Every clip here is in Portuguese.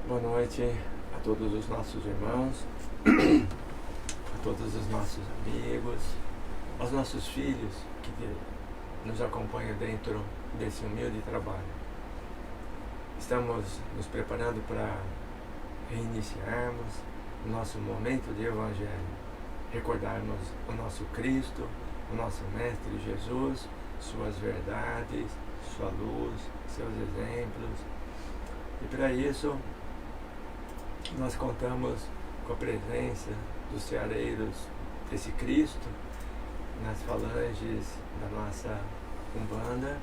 Boa noite a todos os nossos irmãos, a todos os nossos amigos, aos nossos filhos que nos acompanham dentro desse humilde trabalho. Estamos nos preparando para reiniciarmos o nosso momento de Evangelho, recordarmos o nosso Cristo, o nosso Mestre Jesus, suas verdades, sua luz, seus exemplos. E para isso, nós contamos com a presença dos ceareiros desse Cristo nas falanges da nossa Umbanda.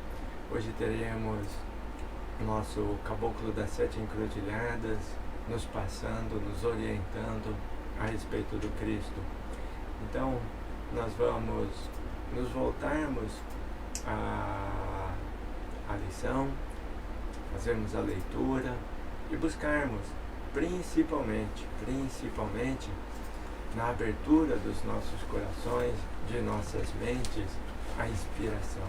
Hoje teremos o nosso Caboclo das Sete Encruzilhadas nos passando, nos orientando a respeito do Cristo. Então, nós vamos nos voltarmos à lição, fazermos a leitura e buscarmos principalmente na abertura dos nossos corações, de nossas mentes, a inspiração,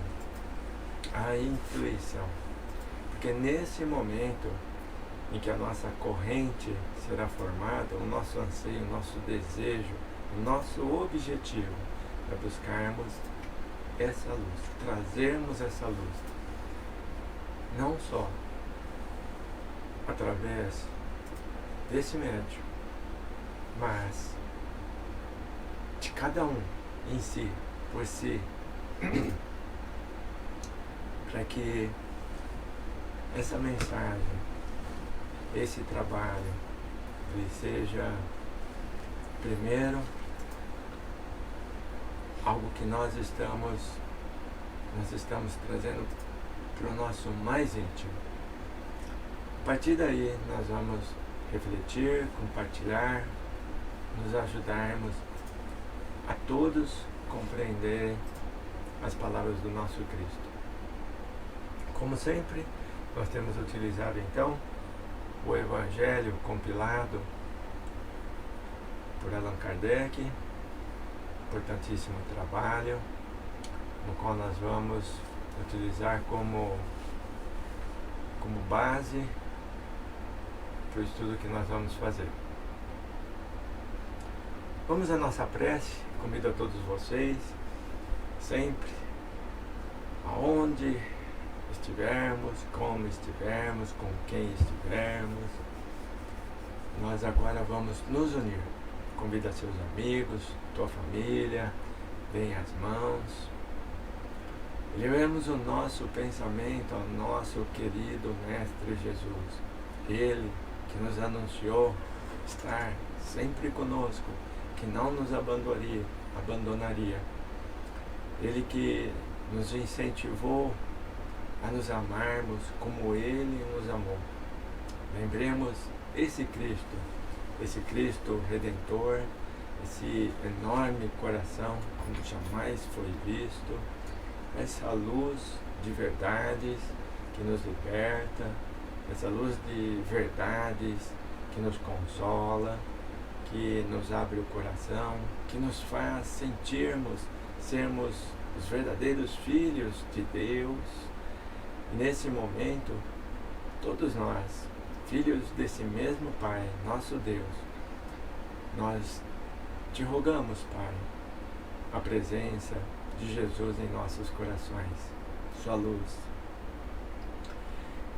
a intuição. Porque nesse momento em que a nossa corrente será formada, o nosso anseio, o nosso desejo, o nosso objetivo é buscarmos essa luz, trazermos essa luz, não só através desse médium, mas de cada um em si, por si, para que essa mensagem, esse trabalho, ele seja, primeiro, algo que nós estamos trazendo para o nosso mais íntimo. A partir daí, nós vamos refletir, compartilhar, nos ajudarmos a todos compreenderem as palavras do nosso Cristo. Como sempre, nós temos utilizado então o Evangelho compilado por Allan Kardec, importantíssimo trabalho, no qual nós vamos utilizar como base para o estudo que nós vamos fazer. Vamos à nossa prece. Convido a todos vocês, sempre, aonde estivermos, como estivermos, com quem estivermos, nós agora vamos nos unir. Convida seus amigos, tua família, deem as mãos. Levemos o nosso pensamento ao nosso querido Mestre Jesus, Ele que nos anunciou estar sempre conosco, que não nos abandonaria. Ele que nos incentivou a nos amarmos como Ele nos amou. Lembremos esse Cristo Redentor, esse enorme coração como jamais foi visto, essa luz de verdades que nos liberta, essa luz de verdades que nos consola, que nos abre o coração, que nos faz sermos os verdadeiros filhos de Deus. E nesse momento, todos nós, filhos desse mesmo Pai, nosso Deus, nós te rogamos, Pai, a presença de Jesus em nossos corações, sua luz.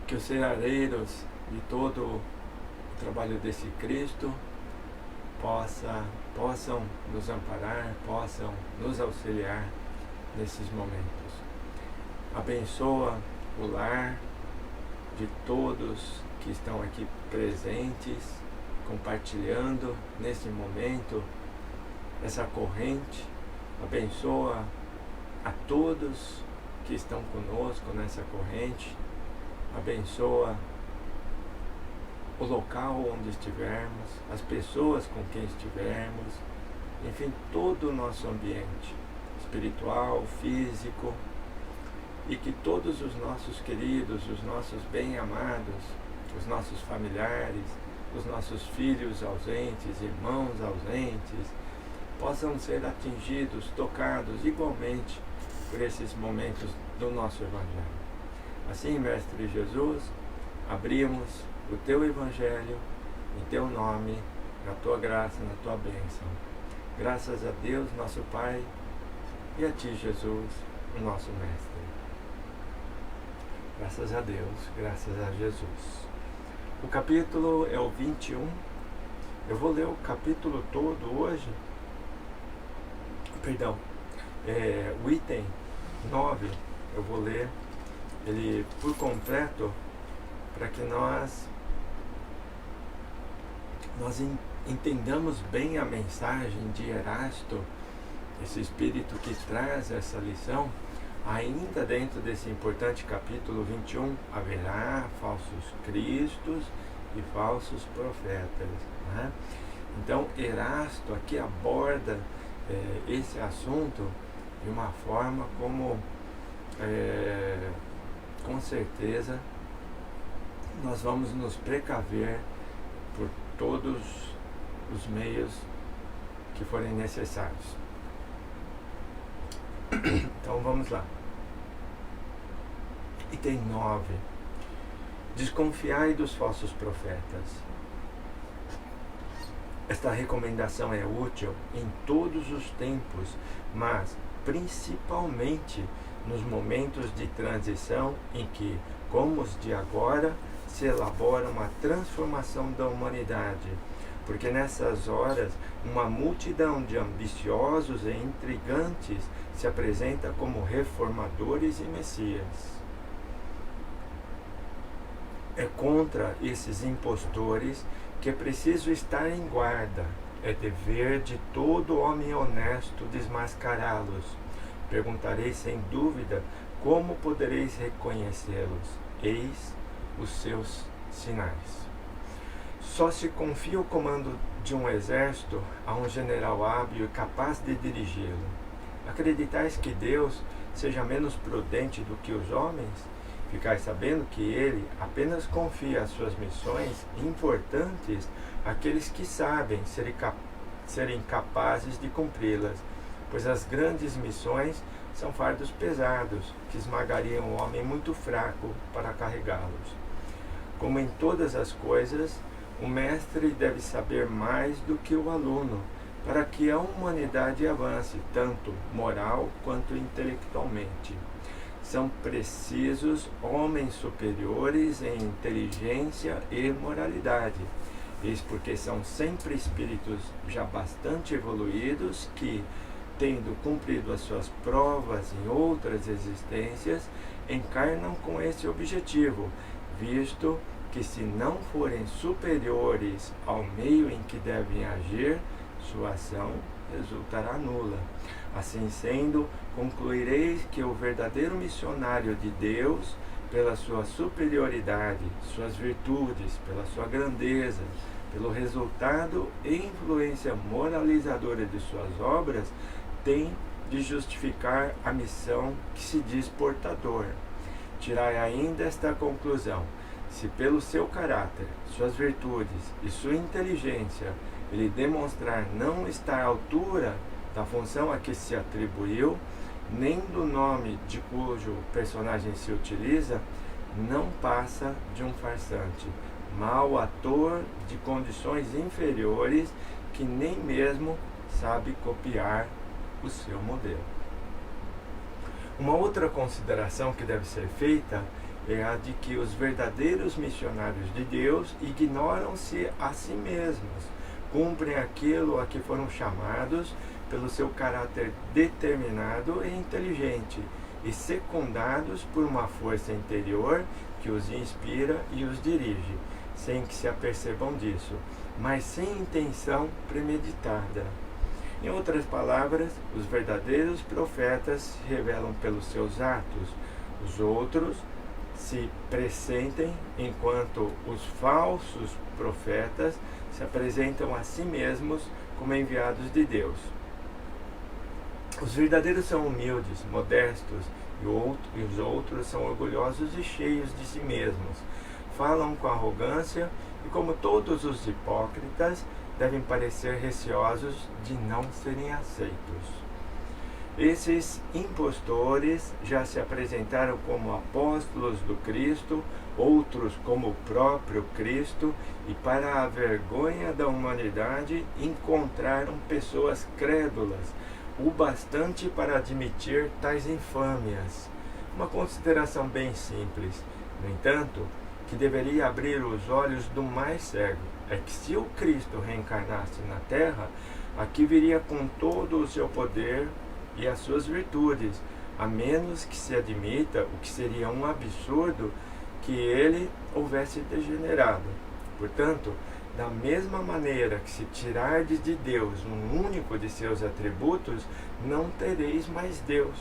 Que os ceareiros de todo o trabalho desse Cristo possam nos amparar, possam nos auxiliar nesses momentos. Abençoa o lar de todos que estão aqui presentes, compartilhando nesse momento essa corrente. Abençoa a todos que estão conosco nessa corrente. Abençoa o local onde estivermos, as pessoas com quem estivermos, enfim, todo o nosso ambiente espiritual, físico, e que todos os nossos queridos, os nossos bem-amados, os nossos familiares, os nossos filhos ausentes, irmãos ausentes, possam ser atingidos, tocados igualmente por esses momentos do nosso Evangelho. Assim, Mestre Jesus, abrimos o teu evangelho, em teu nome, na tua graça, na tua bênção. Graças a Deus, nosso Pai, e a ti, Jesus, o nosso Mestre. Graças a Deus, graças a Jesus. O capítulo é o 21. Eu vou ler o capítulo todo hoje. Perdão. O item 9, eu vou ler ele por completo, para que nós entendamos bem a mensagem de Erasto, esse espírito que traz essa lição. Ainda dentro desse importante capítulo 21, haverá falsos cristos e falsos profetas, né? Então, Erasto aqui aborda esse assunto de uma forma como, com certeza, nós vamos nos precaver por todos os meios que forem necessários. Então vamos lá. Item 9. Desconfiai dos falsos profetas. Esta recomendação é útil em todos os tempos, mas principalmente nos momentos de transição em que, como os de agora, se elabora uma transformação da humanidade, porque nessas horas uma multidão de ambiciosos e intrigantes se apresenta como reformadores e messias. É contra esses impostores que é preciso estar em guarda. É dever de todo homem honesto desmascará-los. Perguntareis sem dúvida como podereis reconhecê-los. Eis os seus sinais. Só se confia o comando de um exército a um general hábil e capaz de dirigi-lo. Acreditais que Deus seja menos prudente do que os homens? Ficais sabendo que Ele apenas confia as suas missões importantes àqueles que sabem serem capazes de cumpri-las, pois as grandes missões são fardos pesados que esmagariam o homem muito fraco para carregá-los. Como em todas as coisas, o mestre deve saber mais do que o aluno, para que a humanidade avance, tanto moral quanto intelectualmente. São precisos homens superiores em inteligência e moralidade, eis porque são sempre espíritos já bastante evoluídos que, tendo cumprido as suas provas em outras existências, encarnam com esse objetivo, visto que, se não forem superiores ao meio em que devem agir, sua ação resultará nula. Assim sendo, concluireis que o verdadeiro missionário de Deus, pela sua superioridade, suas virtudes, pela sua grandeza, pelo resultado e influência moralizadora de suas obras, tem de justificar a missão que se diz portador. Tirai ainda esta conclusão: se pelo seu caráter, suas virtudes e sua inteligência ele demonstrar não estar à altura da função a que se atribuiu, nem do nome de cujo personagem se utiliza, não passa de um farsante, mau ator de condições inferiores que nem mesmo sabe copiar o seu modelo. Uma outra consideração que deve ser feita é a de que os verdadeiros missionários de Deus ignoram-se a si mesmos, cumprem aquilo a que foram chamados pelo seu caráter determinado e inteligente, e secundados por uma força interior que os inspira e os dirige, sem que se apercebam disso, mas sem intenção premeditada. Em outras palavras, os verdadeiros profetas se revelam pelos seus atos, os outros se pressentem, enquanto os falsos profetas se apresentam a si mesmos como enviados de Deus. Os verdadeiros são humildes, modestos, e os outros são orgulhosos e cheios de si mesmos. Falam com arrogância e, como todos os hipócritas, devem parecer receosos de não serem aceitos. Esses impostores já se apresentaram como apóstolos do Cristo outros como o próprio Cristo, e para a vergonha da humanidade encontraram pessoas crédulas, o bastante para admitir tais infâmias. Uma consideração bem simples, no entanto, que deveria abrir os olhos do mais cego, é que se o Cristo reencarnasse na Terra, aqui viria com todo o seu poder e as suas virtudes, a menos que se admita, o que seria um absurdo, que ele houvesse degenerado. Portanto, da mesma maneira que se tirardes de Deus um único de seus atributos, não tereis mais Deus.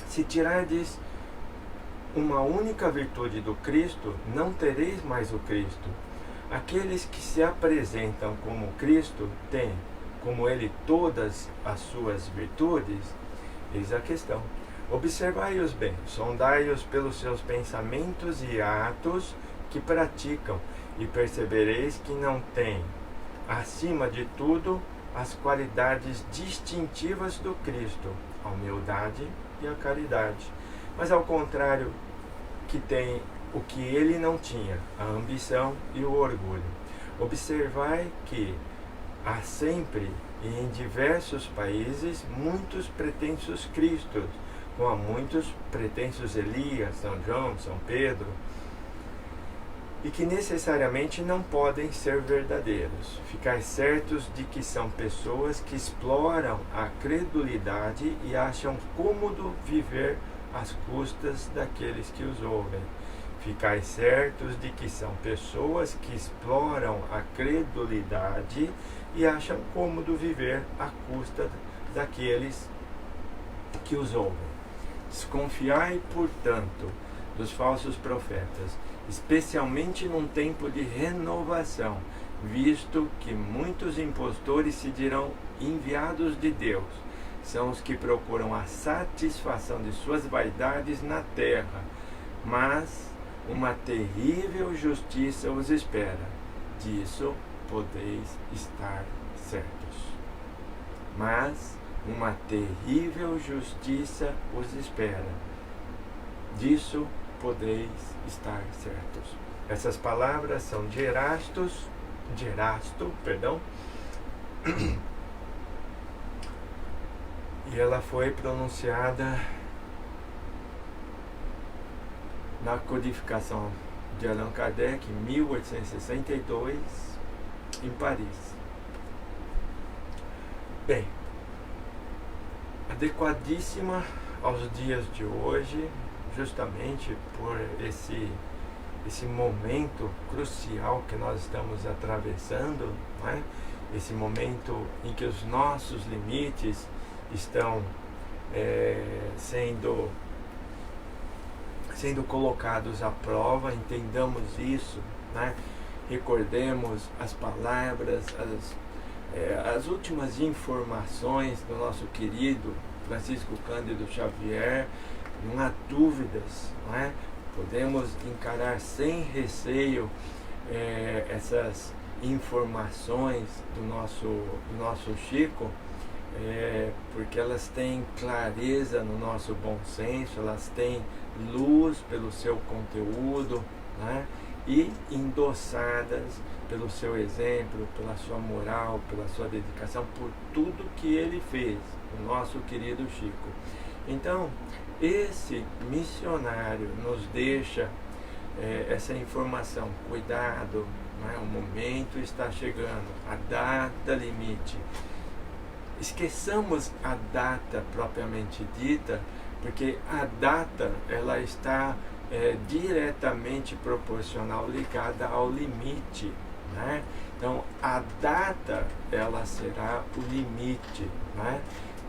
Se tirardes uma única virtude do Cristo, não tereis mais o Cristo. Aqueles que se apresentam como Cristo têm, como ele, todas as suas virtudes. Eis a questão. Observai-os bem, sondai-os pelos seus pensamentos e atos que praticam, e percebereis que não têm, acima de tudo, as qualidades distintivas do Cristo, a humildade e a caridade. Mas ao contrário, que tem o que ele não tinha, a ambição e o orgulho. Observai que há sempre e em diversos países muitos pretensos Cristos, como há muitos pretensos Elias, São João, São Pedro, e que necessariamente não podem ser verdadeiros. Ficai certos de que são pessoas que exploram a credulidade e acham cômodo viver às custas daqueles que os ouvem. Ficai certos de que são pessoas que exploram a credulidade e acham cômodo viver à custa daqueles que os ouvem. Desconfiai, portanto, dos falsos profetas, especialmente num tempo de renovação, visto que muitos impostores se dirão enviados de Deus. São os que procuram a satisfação de suas vaidades na terra, mas uma terrível justiça os espera. Disso podeis estar certos. Mas uma terrível justiça os espera. Disso podeis estar certos. Essas palavras são de Erasto, e ela foi pronunciada na codificação de Allan Kardec em 1862, em Paris. Bem, adequadíssima aos dias de hoje, justamente por esse momento crucial que nós estamos atravessando, não é? Esse momento em que os nossos limites estão sendo colocados à prova. Entendamos isso, né? Recordemos as palavras, as últimas informações do nosso querido Francisco Cândido Xavier. Não há dúvidas, não é? Podemos encarar sem receio essas informações do nosso Chico, porque elas têm clareza no nosso bom senso, elas têm luz pelo seu conteúdo, né? E endossadas pelo seu exemplo, pela sua moral, pela sua dedicação, por tudo que ele fez, o nosso querido Chico. Então, esse missionário nos deixa essa informação: cuidado, não é? O momento está chegando, a data limite. Esqueçamos a data propriamente dita, porque a data ela está diretamente proporcional, ligada ao limite, né? Então a data ela será o limite, né?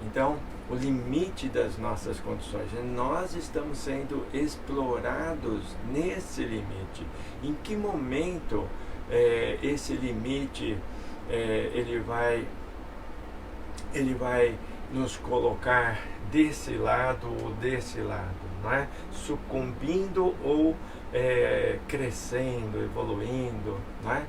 Então o limite das nossas condições, nós estamos sendo explorados nesse limite. Em que momento esse limite ele vai nos colocar desse lado ou desse lado, não é? Sucumbindo ou crescendo, evoluindo, não é?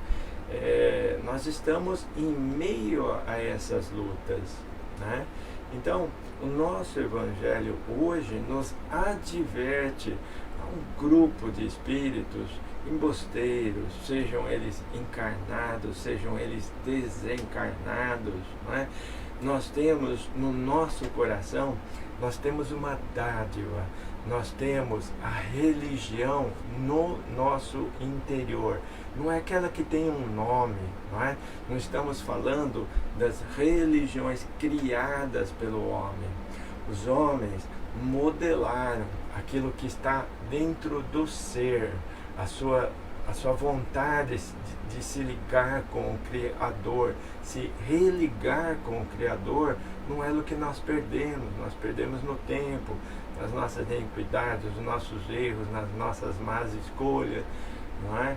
Nós estamos em meio a essas lutas, né? Então, o nosso Evangelho hoje nos adverte um grupo de espíritos embosteiros, sejam eles encarnados, sejam eles desencarnados, não é? Nós temos no nosso coração, nós temos uma dádiva, nós temos a religião no nosso interior. Não é aquela que tem um nome, não é? Não estamos falando das religiões criadas pelo homem. Os homens modelaram aquilo que está dentro do ser, a sua vontade de se ligar com o Criador, se religar com o Criador, não é o que nós perdemos no tempo, nas nossas iniquidades, nos nossos erros, nas nossas más escolhas, não é?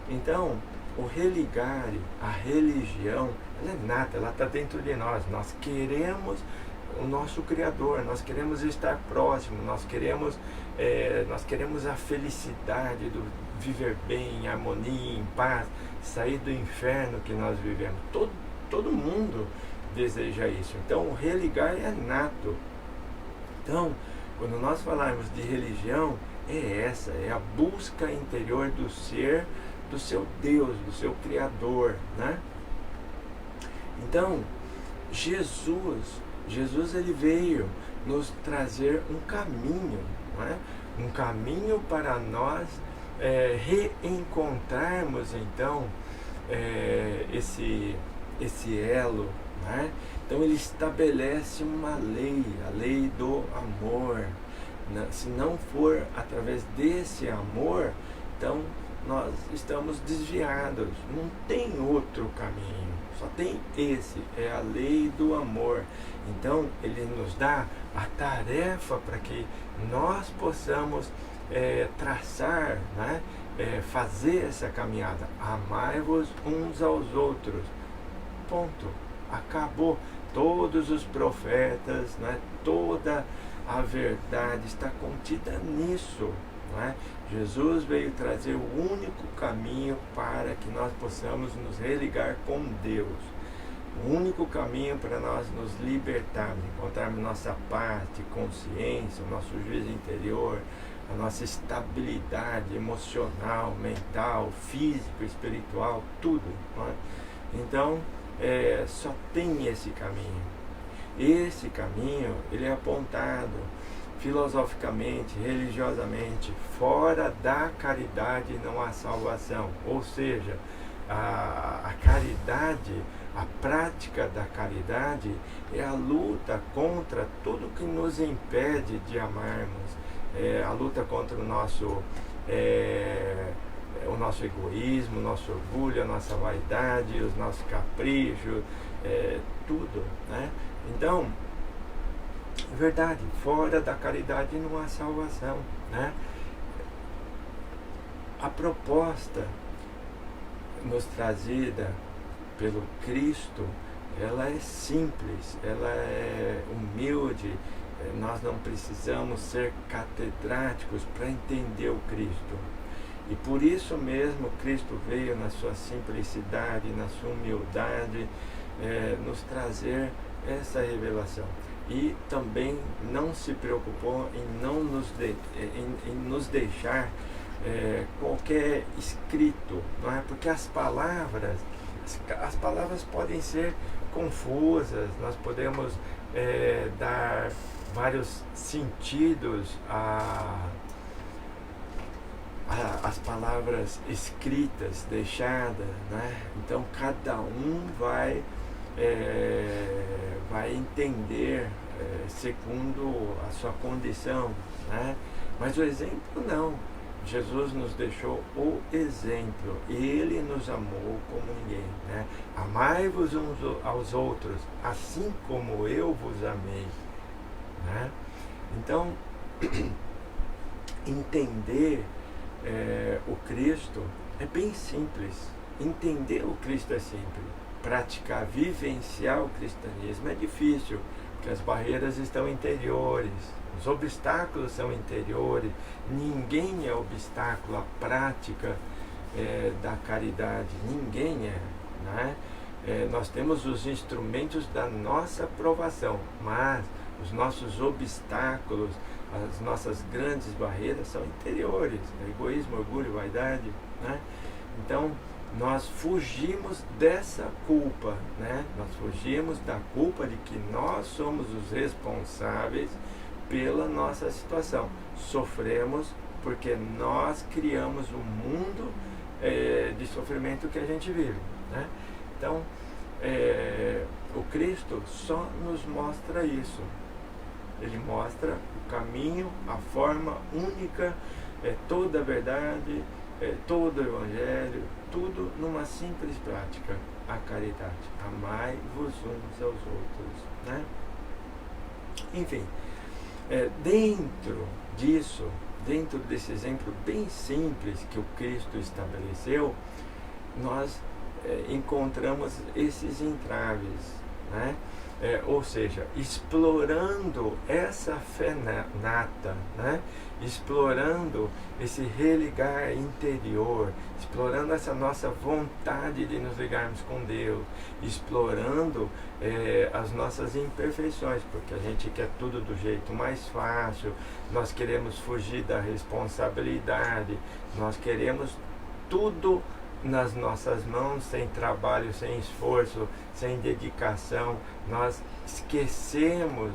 Então, o religar, a religião, ela é nata, ela está dentro de nós. Nós queremos o nosso Criador, nós queremos estar próximo, nós queremos a felicidade do viver bem, em harmonia, em paz, sair do inferno que nós vivemos. Todo mundo deseja isso. Então, o religar é nato. Então, quando nós falarmos de religião, é a busca interior do ser, do seu Deus, do seu Criador, né? Então, Jesus ele veio nos trazer um caminho, não é? Um caminho para nós reencontrarmos então esse elo, né? Então ele estabelece uma lei, a lei do amor. Se não for através desse amor, então nós estamos desviados, não tem outro caminho, só tem esse, é a lei do amor. Então ele nos dá a tarefa para que nós possamos traçar, né? Fazer essa caminhada. Amai-vos uns aos outros, ponto, acabou. Todos os profetas, né? Toda a verdade está contida nisso, né? Jesus veio trazer o único caminho para que nós possamos nos religar com Deus. O único caminho para nós nos libertarmos, encontrarmos nossa paz de consciência, o nosso juízo interior, a nossa estabilidade emocional, mental, físico, espiritual, tudo, não é? Então, só tem esse caminho. Esse caminho, ele é apontado filosoficamente, religiosamente, fora da caridade não há salvação. Ou seja, a caridade, a prática da caridade é a luta contra tudo que nos impede de amarmos, a luta contra o nosso egoísmo, o nosso orgulho, a nossa vaidade, os nossos caprichos, tudo, né? Então, é verdade, fora da caridade não há salvação, né? A proposta nos trazida pelo Cristo, ela é simples, ela é humilde. Nós não precisamos ser catedráticos para entender o Cristo. E por isso mesmo Cristo veio na sua simplicidade, na sua humildade, nos trazer essa revelação. E também não se preocupou em não nos deixar qualquer escrito, não é? Porque as palavras podem ser confusas, nós podemos dar vários sentidos às palavras escritas, deixadas, né? Então cada um vai entender segundo a sua condição, né? Mas o exemplo não. Jesus nos deixou o exemplo, ele nos amou como ninguém, né? Amai-vos uns aos outros, assim como eu vos amei, né? Então, entender o Cristo é bem simples. Entender o Cristo é simples. Praticar, vivenciar o cristianismo é difícil, porque as barreiras estão interiores, os obstáculos são interiores. Ninguém é obstáculo à prática da caridade, ninguém é, né? Nós temos os instrumentos da nossa aprovação, mas os nossos obstáculos, as nossas grandes barreiras são interiores, egoísmo, orgulho, vaidade, né? Então, nós fugimos dessa culpa, né? Nós fugimos da culpa de que nós somos os responsáveis pela nossa situação. Sofremos porque nós criamos o mundo de sofrimento que a gente vive, né? Então, o Cristo só nos mostra isso. Ele mostra o caminho, a forma única, toda a verdade, todo o Evangelho, tudo numa simples prática, a caridade. Amai-vos uns aos outros, né? Enfim, dentro disso, dentro desse exemplo bem simples que o Cristo estabeleceu, nós encontramos esses entraves, né? Ou seja, explorando essa fé nata, né? Explorando esse religar interior, explorando essa nossa vontade de nos ligarmos com Deus, explorando as nossas imperfeições, porque a gente quer tudo do jeito mais fácil, nós queremos fugir da responsabilidade, nós queremos tudo nas nossas mãos, sem trabalho, sem esforço, sem dedicação. Nós esquecemos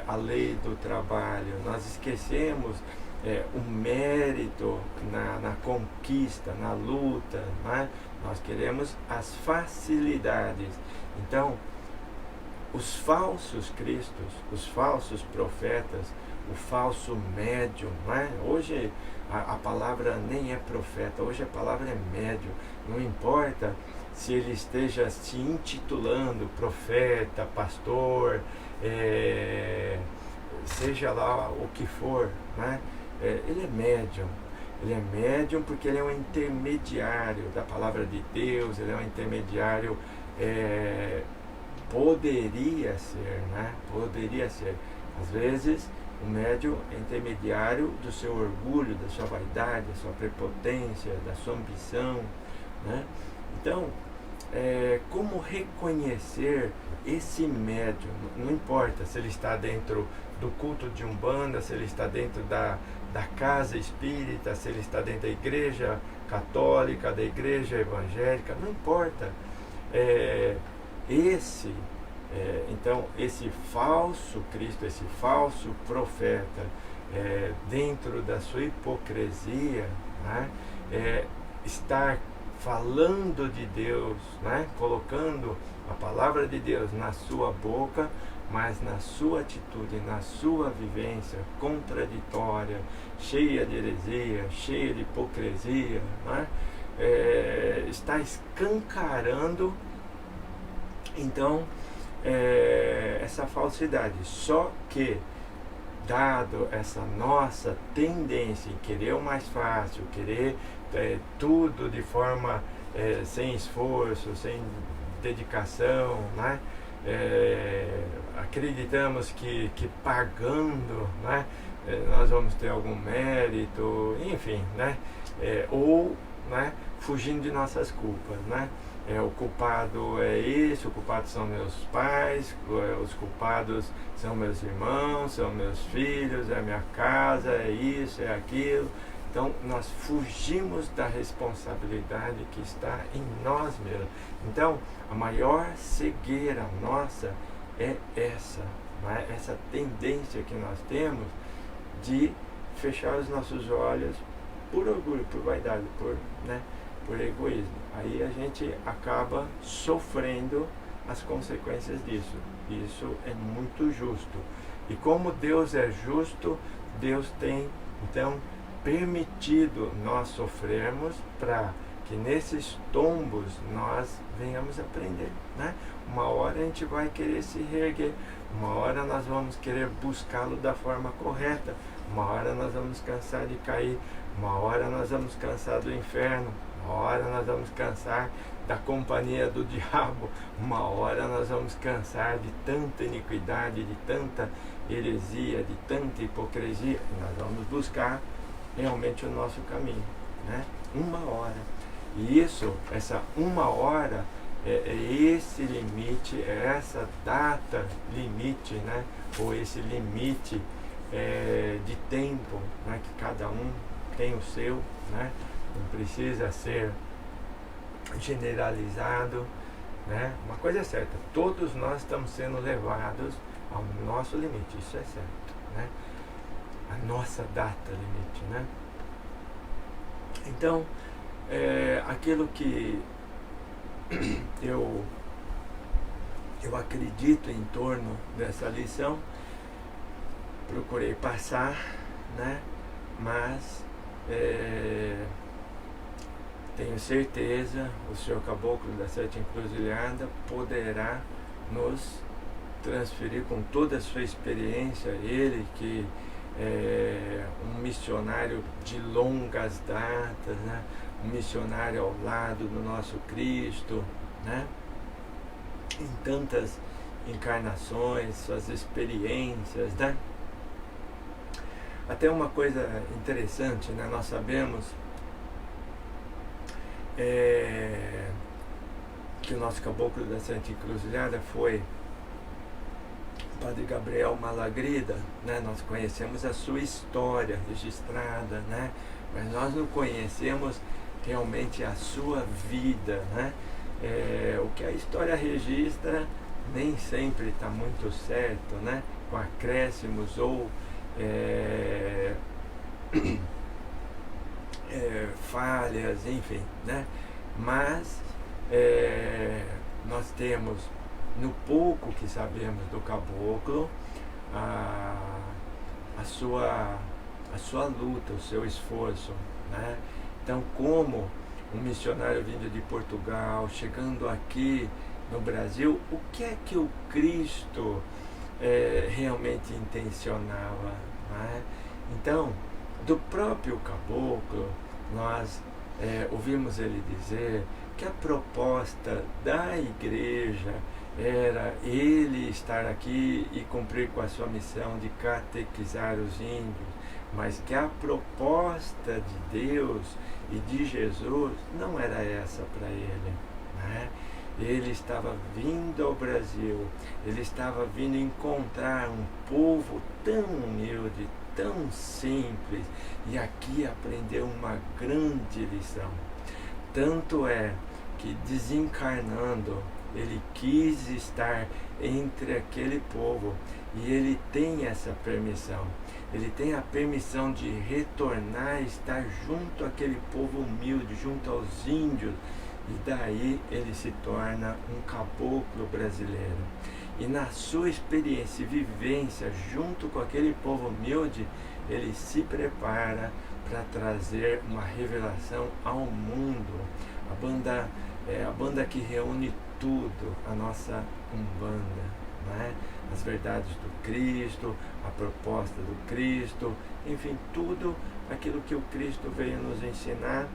a lei do trabalho, nós esquecemos o mérito na conquista, na luta, né? Nós queremos as facilidades. Então, os falsos cristos, os falsos profetas, o falso médium, né? Hoje a palavra nem é profeta, hoje a palavra é médium. Não importa se ele esteja se intitulando profeta, pastor, seja lá o que for, né? Ele é médium. Ele é médium porque ele é um intermediário da palavra de Deus, ele é um intermediário, poderia ser, né? Poderia ser. Às vezes, o médium é intermediário do seu orgulho, da sua vaidade, da sua prepotência, da sua ambição, né? Então, como reconhecer esse médium? Não importa se ele está dentro do culto de Umbanda, se ele está dentro da casa espírita, se ele está dentro da igreja católica, da igreja evangélica, não importa. Então, esse falso Cristo, esse falso profeta, dentro da sua hipocrisia, né, estar falando de Deus, né, colocando a palavra de Deus na sua boca, mas na sua atitude, na sua vivência contraditória, cheia de heresia, cheia de hipocrisia, né, está escancarando, então, essa falsidade. Só que, dado essa nossa tendência em querer o mais fácil, querer tudo de forma sem esforço, sem dedicação, né? Acreditamos que pagando, né, nós vamos ter algum mérito, enfim, né? Ou, né, fugindo de nossas culpas, né? O culpado é esse, o culpado são meus pais, os culpados são meus irmãos, são meus filhos, é a minha casa, é isso, é aquilo. Então, nós fugimos da responsabilidade que está em nós mesmos. Então, a maior cegueira nossa é essa, né? Essa tendência que nós temos de fechar os nossos olhos por orgulho, por vaidade, por egoísmo. Aí a gente acaba sofrendo as consequências disso. Isso é muito justo. E como Deus é justo, Deus tem, então, permitido nós sofrermos para que nesses tombos nós venhamos aprender, né? Uma hora a gente vai querer se reerguer, uma hora nós vamos querer buscá-lo da forma correta, uma hora nós vamos cansar de cair, uma hora nós vamos cansar do inferno, uma hora nós vamos cansar da companhia do diabo, uma hora nós vamos cansar de tanta iniquidade, de tanta heresia, de tanta hipocrisia, e nós vamos buscar realmente o nosso caminho, né? Uma hora. E isso, essa uma hora, é esse limite, é essa data limite, né? Ou esse limite de tempo, né, que cada um tem o seu, né, não precisa ser generalizado, né. Uma coisa é certa, todos nós estamos sendo levados ao nosso limite, isso é certo, né, a nossa data limite, né. Então, aquilo que eu acredito em torno dessa lição, procurei passar, né? Mas tenho certeza, o Senhor Caboclo da Sete Encruzilhada poderá nos transferir com toda a sua experiência, ele que é um missionário de longas datas, né? Um missionário ao lado do nosso Cristo, né? Em tantas encarnações, suas experiências, né? Até uma coisa interessante, né? Nós sabemos que o nosso Caboclo da Santa Encruzilhada foi o Padre Gabriel Malagrida, né? Nós conhecemos a sua história registrada, né? Mas nós não conhecemos realmente a sua vida, né? O que a história registra nem sempre está muito certo, né? Com acréscimos ou falhas, enfim, né? Mas nós temos, no pouco que sabemos do Caboclo, a sua luta, o seu esforço, né? Então, como um missionário vindo de Portugal, chegando aqui no Brasil, o que é que o Cristo realmente intencionava, né? Então, do próprio Caboclo, nós ouvimos ele dizer que a proposta da igreja era ele estar aqui e cumprir com a sua missão de catequizar os índios, mas que a proposta de Deus e de Jesus não era essa para ele, né? Ele estava vindo ao Brasil, ele estava vindo encontrar um povo tão humilde, tão simples, e aqui aprender uma grande lição. Tanto é que, desencarnando, ele quis estar entre aquele povo, e ele tem essa permissão. Ele tem a permissão de retornar e estar junto àquele povo humilde, junto aos índios, e daí ele se torna um caboclo brasileiro. E na sua experiência e vivência junto com aquele povo humilde, ele se prepara para trazer uma revelação ao mundo. A banda que reúne tudo, a nossa Umbanda, né? As verdades do Cristo, a proposta do Cristo, enfim, tudo aquilo que o Cristo veio nos ensinar.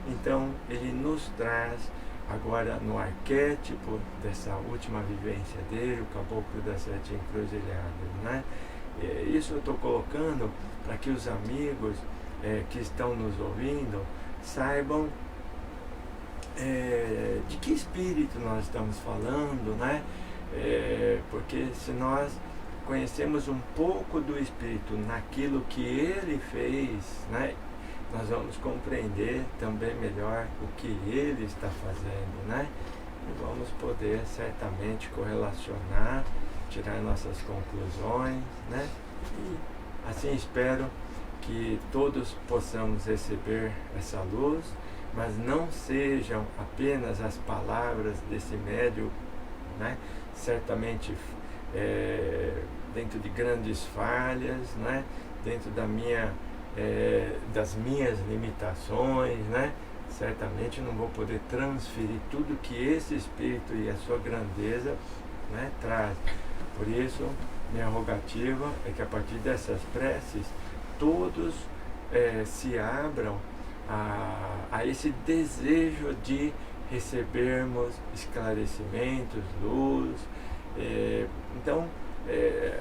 Então, ele nos traz agora no arquétipo dessa última vivência dele, o Caboclo das Sete Encruzilhadas, né? Isso eu estou colocando para que os amigos que estão nos ouvindo saibam de que espírito nós estamos falando, né? Porque se nós conhecemos um pouco do espírito naquilo que ele fez, né, nós vamos compreender também melhor o que ele está fazendo, né? E vamos poder certamente correlacionar, tirar nossas conclusões, né? E assim espero que todos possamos receber essa luz, mas não sejam apenas as palavras desse médium, né? Certamente dentro de grandes falhas, né? Dentro das minhas limitações, né? Certamente não vou poder transferir tudo que esse Espírito e a sua grandeza, né, traz. Por isso, minha rogativa é que a partir dessas preces, todos se abram a esse desejo de recebermos esclarecimentos, luz. Então,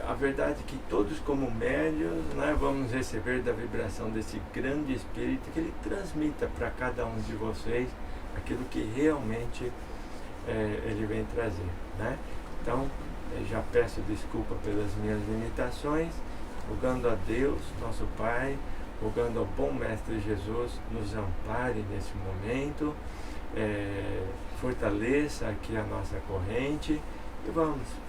a verdade é que todos como médiuns, né, vamos receber da vibração desse grande Espírito, que ele transmita para cada um de vocês aquilo que realmente ele vem trazer, né? Então, já peço desculpa pelas minhas limitações rogando a Deus, nosso Pai, rogando ao bom Mestre Jesus, nos ampare nesse momento, fortaleça aqui a nossa corrente, e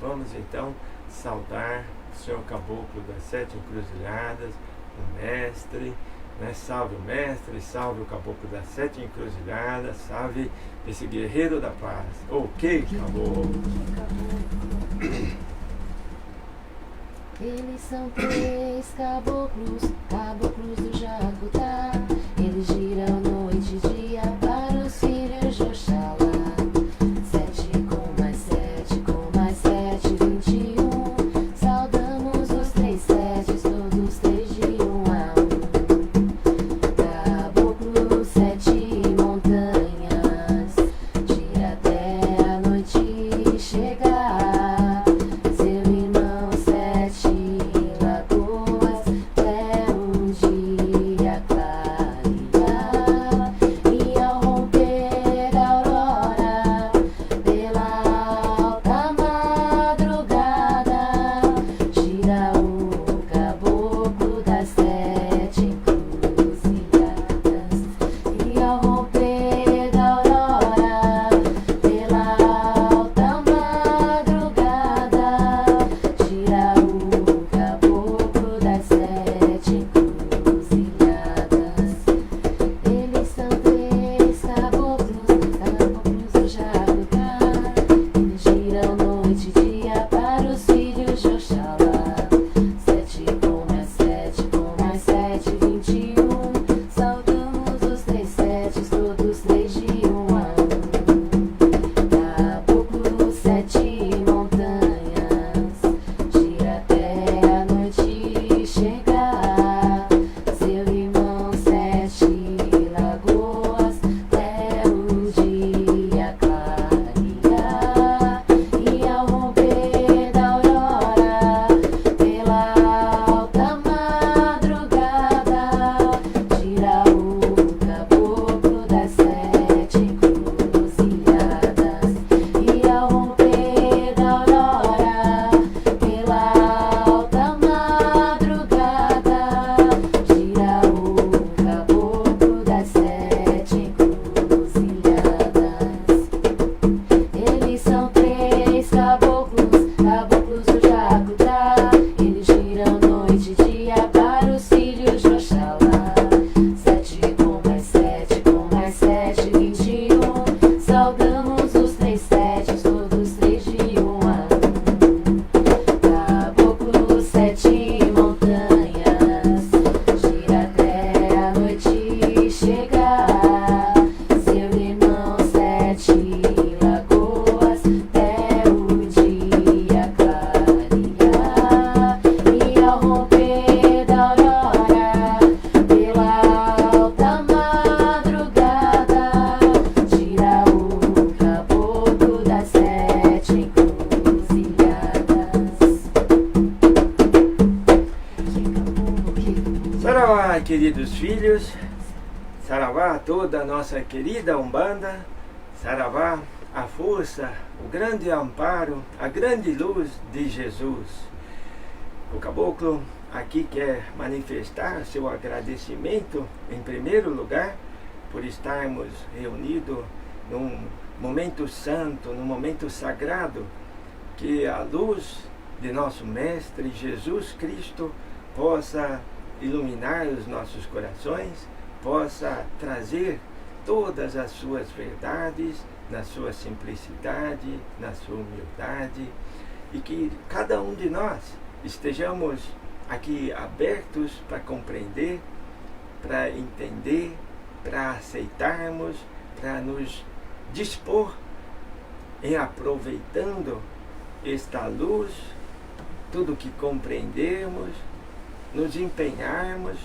vamos então saudar o Senhor Caboclo das 7 Encruzilhadas, o Mestre, né? Salve o Mestre, salve o Caboclo das 7 Encruzilhadas, salve esse guerreiro da paz. Ok, Caboclo. Eles são 3 caboclos, caboclos do Jacutá. Eles giram noite e dia para os filhos de Oxalá. 7 com mais 7, com mais 7, 21. Saudamos os 3 setes, todos 3 de 1 a 1. Caboclo 7 montanhas, gira até a noite chegar. Seu irmão 7 lagoas, até um dia clarear. E ao romper a aurora, pela alta madrugada, gira o caboclo das 7 encruzilhadas. E ao romper da aurora, pela alta madrugada, gira o caboclo das 7 encruzilhadas. Eles são 3 caboclos, caboclos do Jacutá. Eles giram noite e dia para os filhos de Oxalá. 7 com mais 7, com mais 7, 21. Saudamos os 3 setes, todos 3 de 1 a 1. Caboclo 7 montanhas, gira até a noite chegar. Seu irmão 7 lagoas, até o dia clarear. E ao romper da aurora, pela alta madrugada, gira o caboclo das 7 encruzilhadas. E ao romper da aurora, pela alta madrugada, gira o caboclo das 7 encruzilhadas. Eles são 3 caboclos, caboclos do Jacutá. Eles giram noite e dia para os filhos de Oxalá. 7 com mais 7, com mais 7, 21. Saudamos os 3 setes, todos 3 de 1 a 1. Caboclo 7 montanhas, gira até a noite chegar. Seu irmão 7 lagoas, até o dia clarear. E ao romper da aurora, pela alta madrugada, gira o caboclo das 7 encruzilhadas. Saravá, queridos filhos, saravá a toda a nossa querida Umbanda, saravá a força, o grande amparo, a grande luz de Jesus. O caboclo aqui quer manifestar seu agradecimento, em primeiro lugar, por estarmos reunidos num momento santo, num momento sagrado, que a luz de nosso Mestre Jesus Cristo possa iluminar os nossos corações, possa trazer todas as suas verdades, na sua simplicidade, na sua humildade, e que cada um de nós estejamos aqui abertos para compreender, para entender, para aceitarmos, para nos dispor em aproveitando esta luz, tudo que compreendemos, nos empenharmos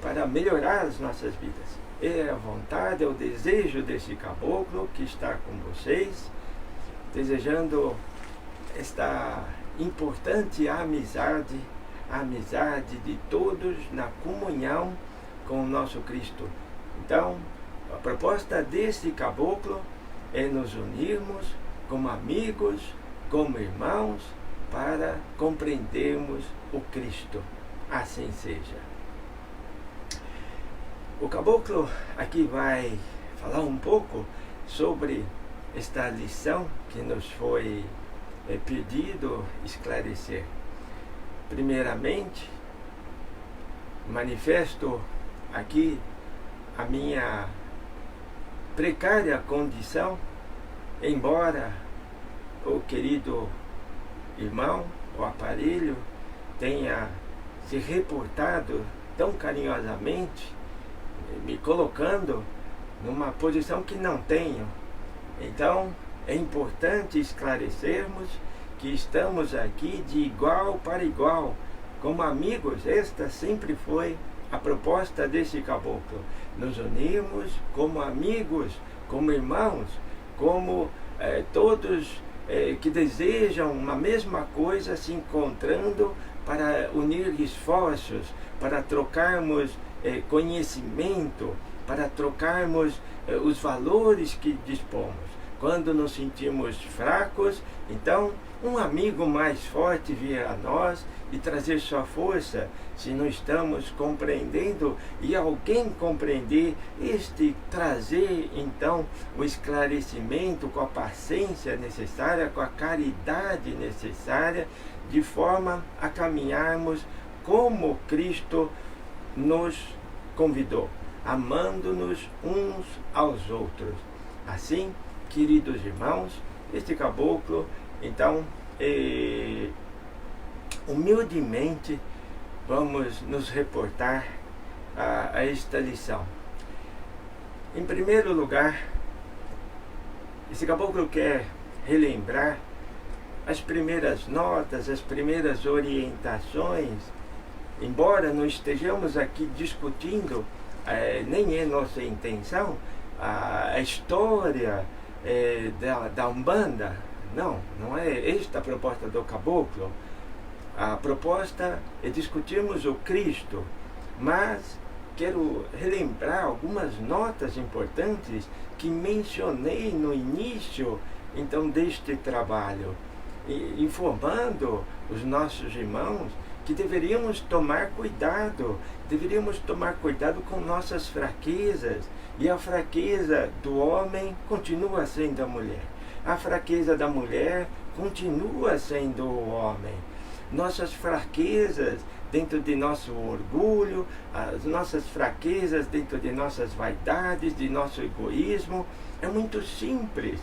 para melhorar as nossas vidas. É a vontade, é o desejo desse caboclo que está com vocês, desejando esta importante amizade, a amizade de todos na comunhão com o nosso Cristo. Então, a proposta desse caboclo é nos unirmos como amigos, como irmãos, para compreendermos o Cristo. assim seja. O caboclo aqui vai falar um pouco sobre esta lição que nos foi pedido esclarecer. Primeiramente, manifesto aqui a minha precária condição, embora o querido irmão, o aparelho, tenha se reportado tão carinhosamente, me colocando numa posição que não tenho. Então, é importante esclarecermos que estamos aqui de igual para igual, como amigos. Esta sempre foi a proposta desse caboclo. Nos unirmos como amigos, como irmãos, como todos que desejam uma mesma coisa, se encontrando para unir esforços, para trocarmos conhecimento, para trocarmos os valores que dispomos. Quando nos sentimos fracos, então um amigo mais forte vir a nós e trazer sua força. Se não estamos compreendendo e alguém compreender, trazer então o esclarecimento com a paciência necessária, com a caridade necessária, de forma a caminharmos como Cristo nos convidou, amando-nos uns aos outros. Assim, queridos irmãos, este caboclo, então, humildemente, vamos nos reportar a esta lição. Em primeiro lugar, esse caboclo quer relembrar as primeiras notas, as primeiras orientações, embora não estejamos aqui discutindo, nem é nossa intenção, a história da Umbanda. Não é esta a proposta do caboclo. A proposta é discutirmos o Cristo, mas quero relembrar algumas notas importantes que mencionei no início então deste trabalho, informando os nossos irmãos que deveríamos tomar cuidado com nossas fraquezas, e a fraqueza do homem continua sendo a mulher, a fraqueza da mulher continua sendo o homem. Nossas fraquezas dentro de nosso orgulho, as nossas fraquezas dentro de nossas vaidades, de nosso egoísmo, é muito simples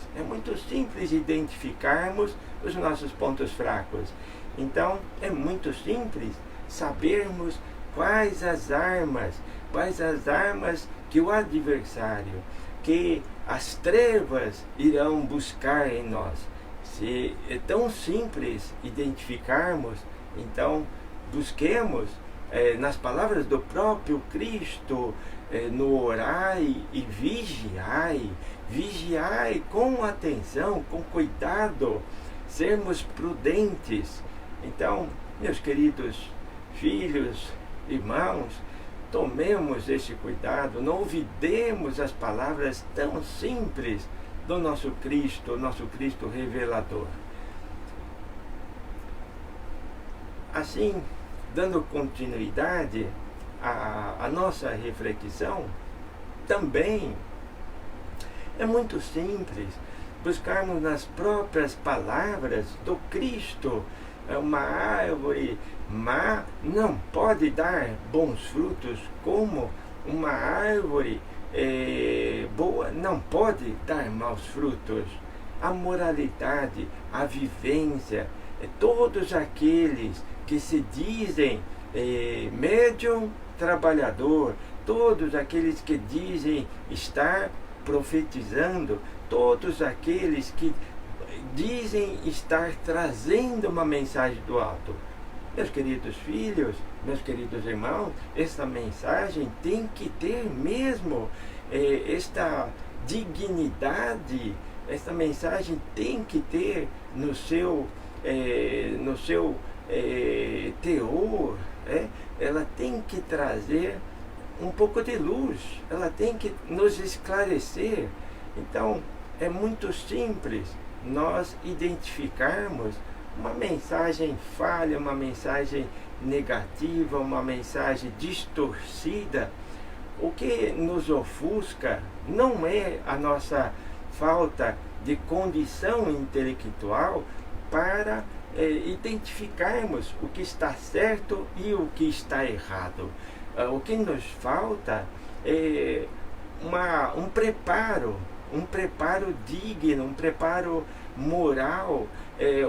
identificarmos os nossos pontos fracos. Então, é muito simples sabermos quais as armas que o adversário, que as trevas irão buscar em nós. Se é tão simples identificarmos, então busquemos nas palavras do próprio Cristo, no orai e vigiai com atenção, com cuidado, sermos prudentes. Então, meus queridos filhos, irmãos, tomemos esse cuidado, não olvidemos as palavras tão simples do nosso Cristo revelador. Assim, dando continuidade à nossa reflexão, também é muito simples buscarmos nas próprias palavras do Cristo. Uma árvore má não pode dar bons frutos, como uma árvore boa não pode dar maus frutos. A moralidade, a vivência, todos aqueles que se dizem médium trabalhador, todos aqueles que dizem estar profetizando, todos aqueles que dizem estar trazendo uma mensagem do alto. Meus queridos filhos, meus queridos irmãos, esta mensagem tem que ter mesmo esta dignidade, esta mensagem tem que ter no seu teor, ela tem que trazer um pouco de luz, ela tem que nos esclarecer. Então, é muito simples nós identificarmos uma mensagem falha, uma mensagem negativa, uma mensagem distorcida, o que nos ofusca não é a nossa falta de condição intelectual para identificarmos o que está certo e o que está errado. O que nos falta é um preparo digno, um preparo moral,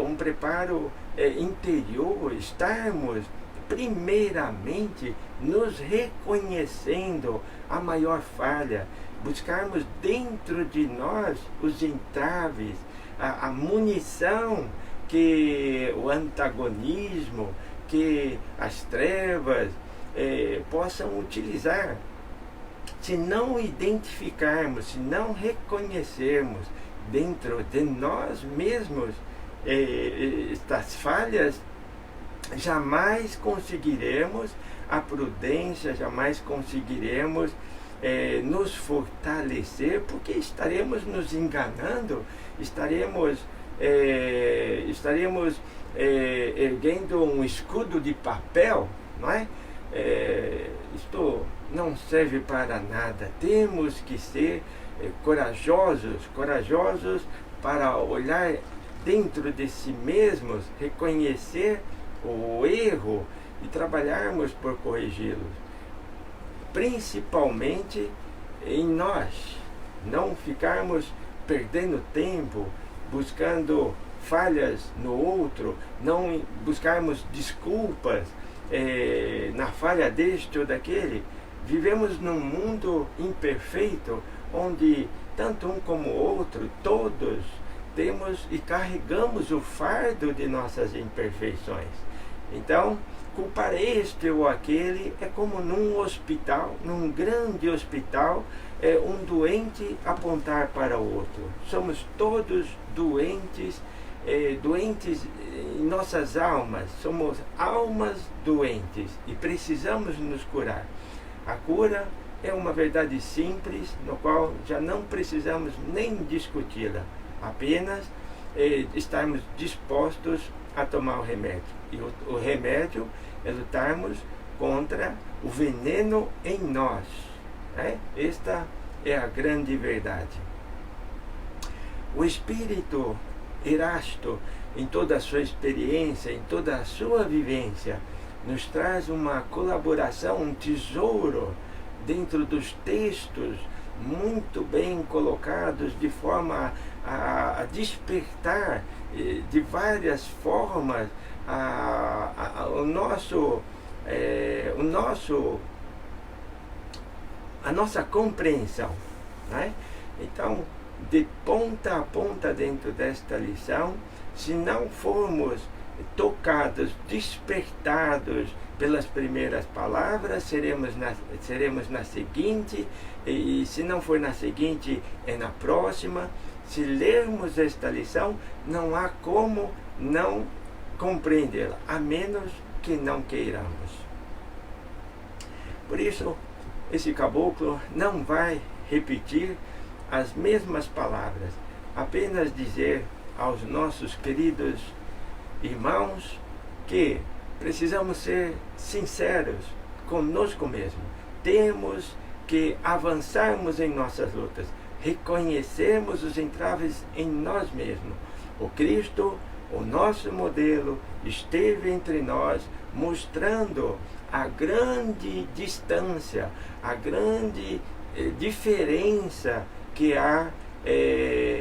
um preparo interior, estarmos primeiramente nos reconhecendo a maior falha, buscarmos dentro de nós os entraves, a munição que o antagonismo, que as trevas possam utilizar. Se não identificarmos, se não reconhecermos dentro de nós mesmos estas falhas, jamais conseguiremos a prudência, jamais conseguiremos nos fortalecer, porque estaremos nos enganando, estaremos erguendo um escudo de papel, não é? Isto não serve para nada. Temos que ser corajosos para olhar dentro de si mesmos, reconhecer o erro e trabalharmos por corrigi-los, principalmente em nós, não ficarmos perdendo tempo buscando falhas no outro, não buscarmos desculpas na falha deste ou daquele. Vivemos num mundo imperfeito, onde tanto um como o outro, todos temos e carregamos o fardo de nossas imperfeições. Então, culpar este ou aquele é como num hospital, num grande hospital, um doente apontar para o outro. Somos todos doentes, doentes em nossas almas, somos almas doentes e precisamos nos curar. A cura é uma verdade simples, no qual já não precisamos nem discuti-la, apenas estarmos dispostos a tomar o remédio. E o remédio é lutarmos contra o veneno em nós. Esta é a grande verdade. O Espírito Erasto, em toda a sua experiência, em toda a sua vivência, nos traz uma colaboração, um tesouro dentro dos textos muito bem colocados, de forma a despertar de várias formas a nossa compreensão, né? Então, de ponta a ponta dentro desta lição, se não formos tocados, despertados pelas primeiras palavras, seremos na seguinte, e se não for na seguinte, é na próxima. Se lermos esta lição, não há como não compreendê-la, a menos que não queiramos. Por isso, esse caboclo não vai repetir as mesmas palavras, apenas dizer aos nossos queridos irmãos que precisamos ser sinceros conosco mesmo. Temos que avançarmos em nossas lutas, reconhecermos os entraves em nós mesmos. O Cristo, o nosso modelo, esteve entre nós, mostrando a grande distância, a grande diferença que há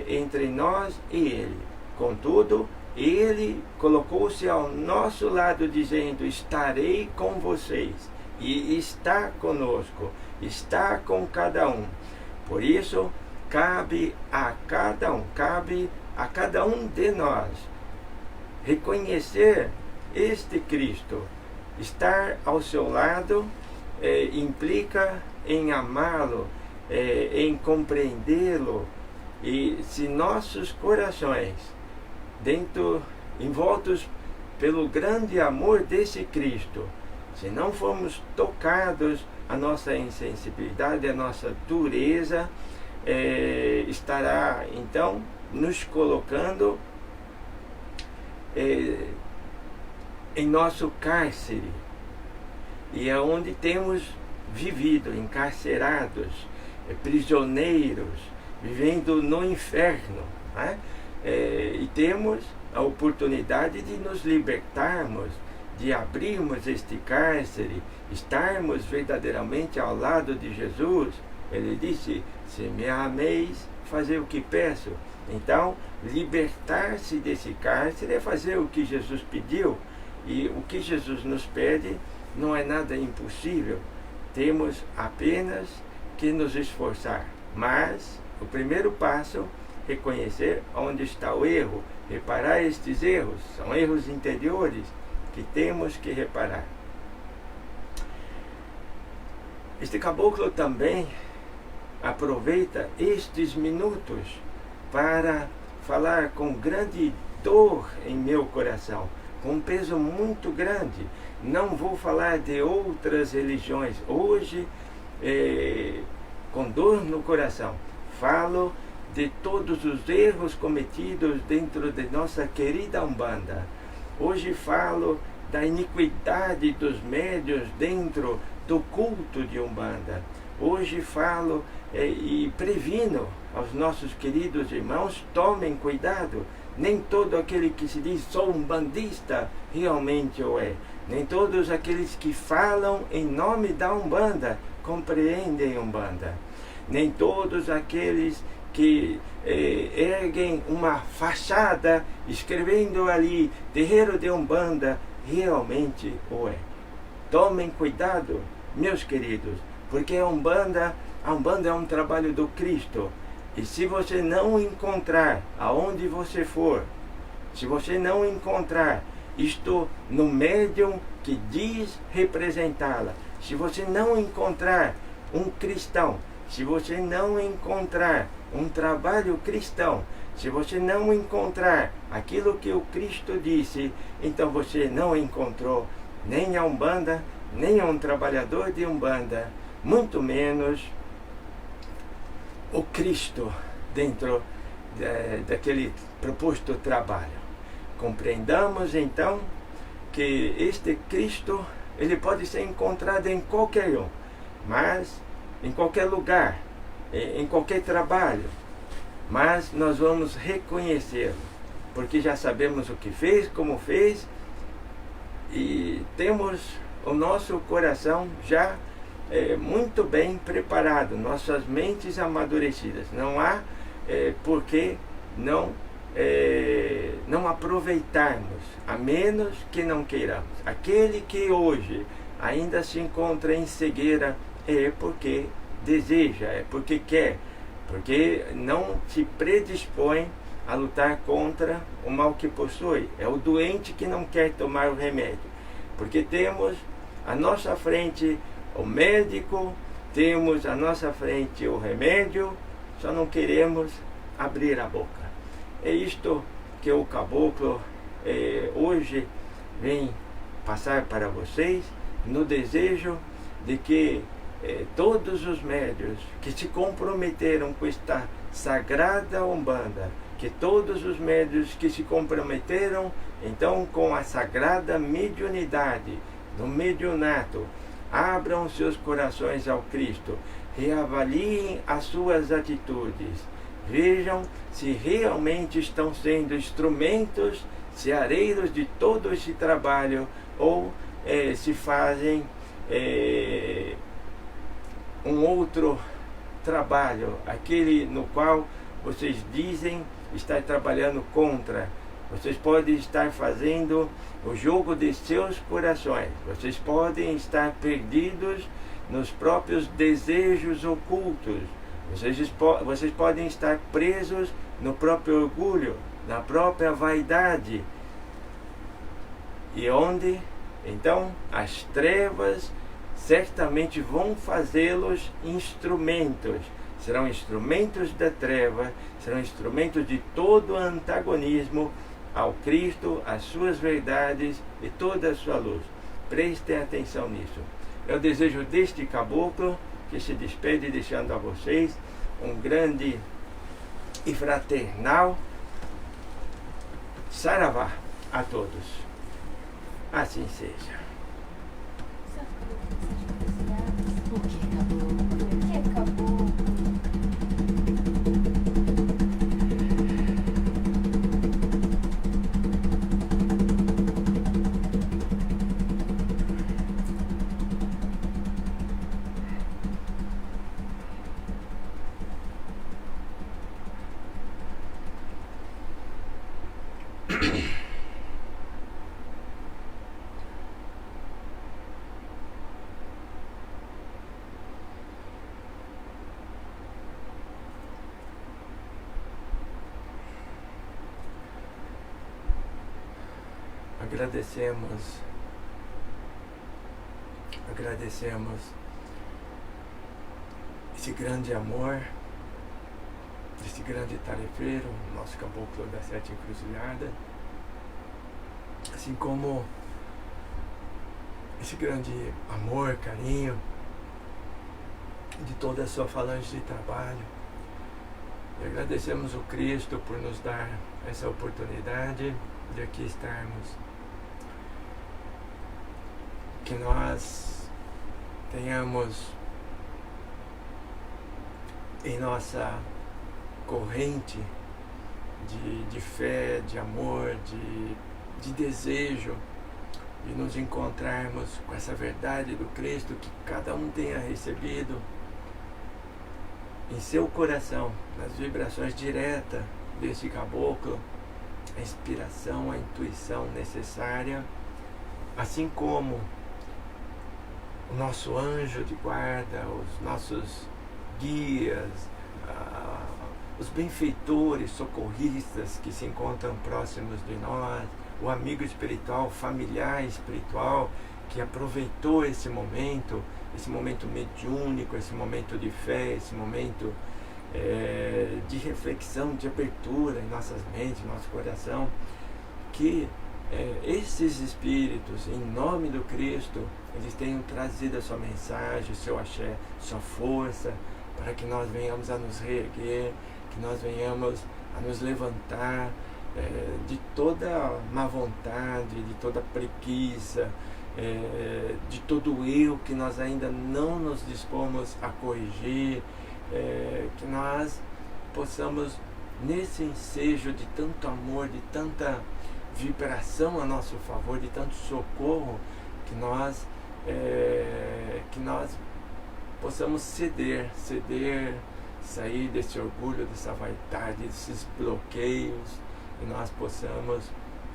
entre nós e Ele. Contudo, Ele colocou-se ao nosso lado, dizendo: estarei com vocês. E está conosco, está com cada um. Por isso, cabe a cada um de nós reconhecer este Cristo. Estar ao seu lado implica em amá-lo, em compreendê-lo. E se nossos corações, envoltos pelo grande amor desse Cristo, se não formos tocados, a nossa insensibilidade, a nossa dureza estará então nos colocando em nosso cárcere, e é onde temos vivido, encarcerados, prisioneiros, vivendo no inferno, né? E temos a oportunidade de nos libertarmos, de abrirmos este cárcere, estarmos verdadeiramente ao lado de Jesus. Ele disse: se me ameis, fazer o que peço. Então, libertar-se desse cárcere é fazer o que Jesus pediu, e o que Jesus nos pede não é nada impossível. Temos apenas que nos esforçar, mas o primeiro passo é reconhecer onde está o erro, reparar estes erros, são erros interiores que temos que reparar. Este caboclo também aproveita estes minutos para falar com grande dor em meu coração, com um peso muito grande. Não vou falar de outras religiões hoje, com dor no coração. Falo de todos os erros cometidos dentro de nossa querida Umbanda. Hoje falo da iniquidade dos médiuns dentro do culto de Umbanda. Hoje falo e previno aos nossos queridos irmãos: tomem cuidado. Nem todo aquele que se diz sou umbandista realmente o é. Nem todos aqueles que falam em nome da Umbanda compreendem Umbanda. Nem todos aqueles que erguem uma fachada escrevendo ali terreiro de Umbanda realmente o é. Tomem cuidado, meus queridos, porque a Umbanda é um trabalho do Cristo. E se você não encontrar, aonde você for, se você não encontrar isto no médium que diz representá-la, se você não encontrar um cristão, se você não encontrar um trabalho cristão, se você não encontrar aquilo que o Cristo disse, então você não encontrou nem a Umbanda, nem um trabalhador de Umbanda, muito menos o Cristo dentro daquele proposto trabalho. Compreendamos então que este Cristo, ele pode ser encontrado em qualquer um, mas em qualquer lugar, em qualquer trabalho, mas nós vamos reconhecê-lo, porque já sabemos o que fez, como fez, e temos o nosso coração já muito bem preparado, nossas mentes amadurecidas. Não há por que não aproveitarmos, a menos que não queiramos. Aquele que hoje ainda se encontra em cegueira é porque deseja, é porque quer, porque não se predispõe a lutar contra o mal que possui. É o doente que não quer tomar o remédio, porque temos à nossa frente o médico, temos à nossa frente o remédio, só não queremos abrir a boca. É isto que o caboclo hoje vem passar para vocês, no desejo de que todos os médiuns que se comprometeram com esta sagrada Umbanda, que todos os médiuns que se comprometeram então com a sagrada mediunidade, no mediunato, abram seus corações ao Cristo, reavaliem as suas atitudes, vejam se realmente estão sendo instrumentos ceareiros de todo esse trabalho, ou se fazem um outro trabalho, aquele no qual vocês dizem estar trabalhando contra. Vocês podem estar fazendo o jogo de seus corações, vocês podem estar perdidos nos próprios desejos ocultos, vocês podem estar presos no próprio orgulho, na própria vaidade. E onde, então, as trevas certamente vão fazê-los instrumentos, serão instrumentos da treva, serão instrumentos de todo antagonismo ao Cristo, às suas verdades e toda a sua luz. Prestem atenção nisso. Eu desejo deste caboclo que se despede, deixando a vocês um grande e fraternal Saravá. a todos. Assim seja. Por que acabou? Agradecemos esse grande amor, esse grande tarefeiro, nosso caboclo das 7 encruzilhadas, assim como esse grande amor, carinho de toda a sua falange de trabalho. E agradecemos o Cristo por nos dar essa oportunidade de aqui estarmos. Que nós tenhamos em nossa corrente de fé, de amor, de desejo, de nos encontrarmos com essa verdade do Cristo que cada um tenha recebido em seu coração, nas vibrações diretas desse caboclo, a inspiração, a intuição necessária, assim como o nosso anjo de guarda, os nossos guias, os benfeitores, socorristas que se encontram próximos de nós, o amigo espiritual, familiar espiritual, que aproveitou esse momento mediúnico, esse momento de fé, esse momento de reflexão, de abertura em nossas mentes, nosso coração, que esses espíritos, em nome do Cristo, eles tenham trazido a sua mensagem, o seu axé, sua força, para que nós venhamos a nos reerguer, que nós venhamos a nos levantar de toda má vontade, de toda preguiça, de todo eu que nós ainda não nos dispomos a corrigir, que nós possamos, nesse ensejo de tanto amor, de tanta vibração a nosso favor, de tanto socorro, que nós possamos ceder, sair desse orgulho, dessa vaidade, desses bloqueios, e nós possamos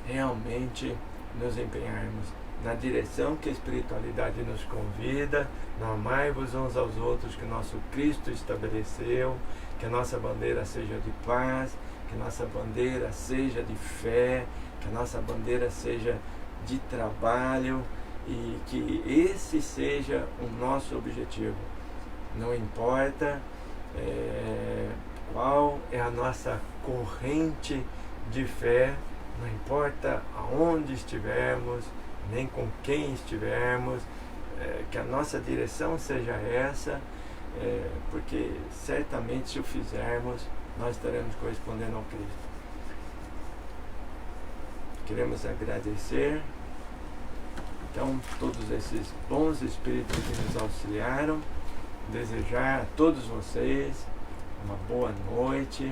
realmente nos empenharmos na direção que a espiritualidade nos convida, no amai-vos uns aos outros que o nosso Cristo estabeleceu, que a nossa bandeira seja de paz, que a nossa bandeira seja de fé, que a nossa bandeira seja de trabalho, e que esse seja o nosso objetivo. Não importa qual é a nossa corrente de fé, não importa aonde estivermos, nem com quem estivermos, que a nossa direção seja essa, porque certamente se o fizermos, nós estaremos correspondendo ao Cristo. Queremos agradecer, então, todos esses bons espíritos que nos auxiliaram, desejar a todos vocês uma boa noite.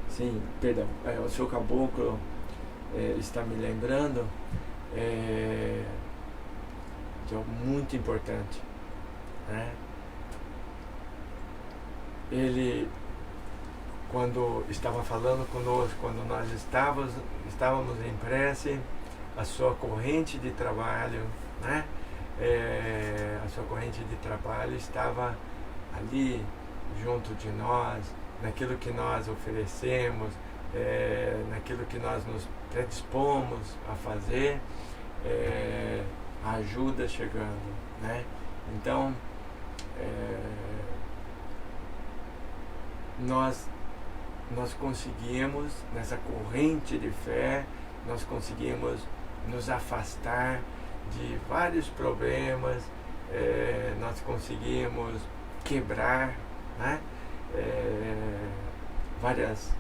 Sim, perdão, o seu caboclo está me lembrando de algo muito importante, né? Ele, quando estava falando conosco, quando nós estávamos em prece, a sua corrente de trabalho, né? A sua corrente de trabalho estava ali junto de nós, naquilo que nós oferecemos, naquilo que nós nos predispomos a fazer, a ajuda chegando, né? Então, nós conseguimos, nessa corrente de fé, nós conseguimos nos afastar de vários problemas, nós conseguimos quebrar, né? várias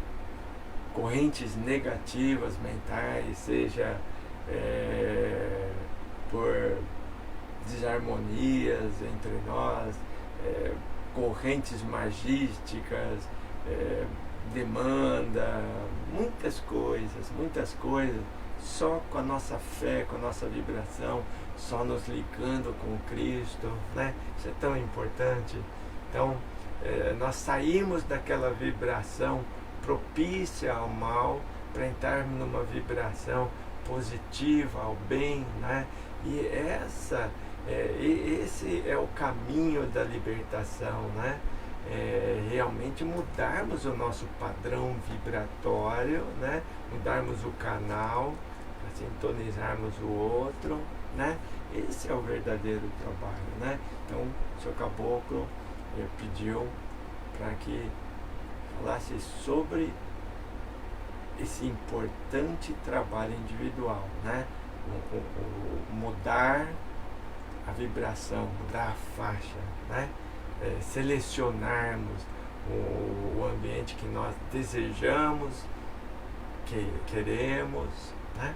correntes negativas mentais, seja por desarmonias entre nós, correntes magísticas, demanda, muitas coisas, só com a nossa fé, com a nossa vibração, só nos ligando com Cristo, né? Isso é tão importante. Então, nós saímos daquela vibração propícia ao mal para entrarmos numa vibração positiva ao bem, né? E esse é o caminho da libertação, né? Realmente mudarmos o nosso padrão vibratório, né? Mudarmos o canal, sintonizarmos o outro, né? Esse é o verdadeiro trabalho, né? Então, o Senhor Caboclo pediu para que falasse sobre esse importante trabalho individual, né? Mudar a vibração, mudar a faixa, né? Selecionarmos o ambiente que nós desejamos, que queremos, né?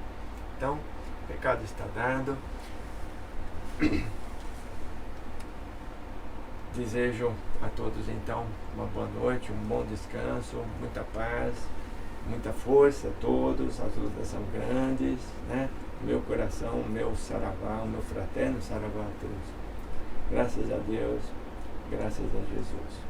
Então, o recado está dado. Desejo a todos então uma boa noite, um bom descanso, muita paz, muita força a todos, as lutas são grandes, né? Meu coração, o meu saravá, o meu fraterno saravá a todos. Graças a Deus, graças a Jesus.